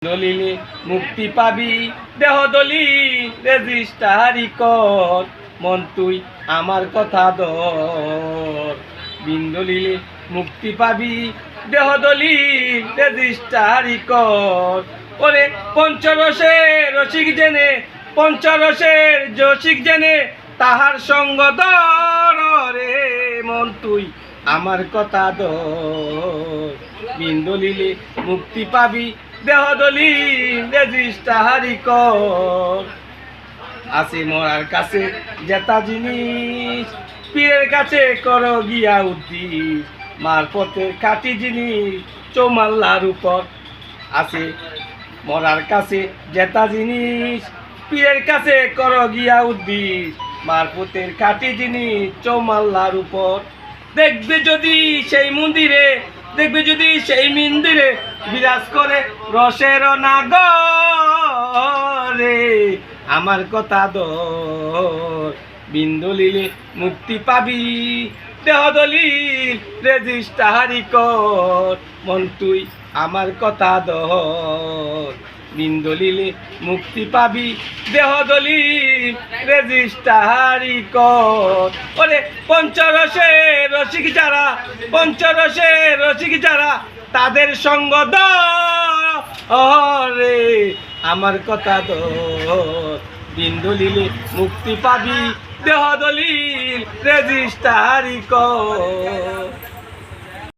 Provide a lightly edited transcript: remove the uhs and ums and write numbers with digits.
দলিলে মুক্তি পাবি, দেহ দলিল রেজিস্টারি কর, মন তুই আমার কথা ধর। বিন দলিলে মুক্তি পাবি, দেহ দলিল রেজিস্টারি কর। ওরে পঞ্চরসের রসিক জেনে, পঞ্চরসের রসিক জেনে, তাহার সঙ্গ ধর রে, মন তুই আমার কথা ধর। বিন দলিলে মুক্তি পাবি, দেহ দলিল রেজিস্টারি কর। আছে মরার কাছে জেতা জিনিস, পীরের কাছে করো গিয়া উদ্দিস, মারফতের খাঁটি জিনিস চৌমাল্লার উপর। আছে মরার কাছে জেতা জিনিস, পীরের কাছে করো গিয়া উদ্দিস, মারফতের খাঁটি জিনিস চৌমাল্লার উপর। দেখবে যদি সেই মন্দিরে, দেখবে যদি সেই মন্দিরে বিরাজ করে রসের নাগরে, আমার কথা ধর। বিন দলিলে মুক্তি পাবি, দেহ দলিল রেজিস্টারি কর, মন তুই আমার কথা ধর। বিন দলিলে মুক্তি পাবি, দেহ দলিল রেজিস্টারি কর। ওরে পঞ্চরসের রসিক যারা, পঞ্চরসের রসিক যারা, তাদের সঙ্গ ধরে আমার কথা ধর। বিন দলিলে মুক্তি পাবি, দেহ দলিল রেজিস্টারি কর।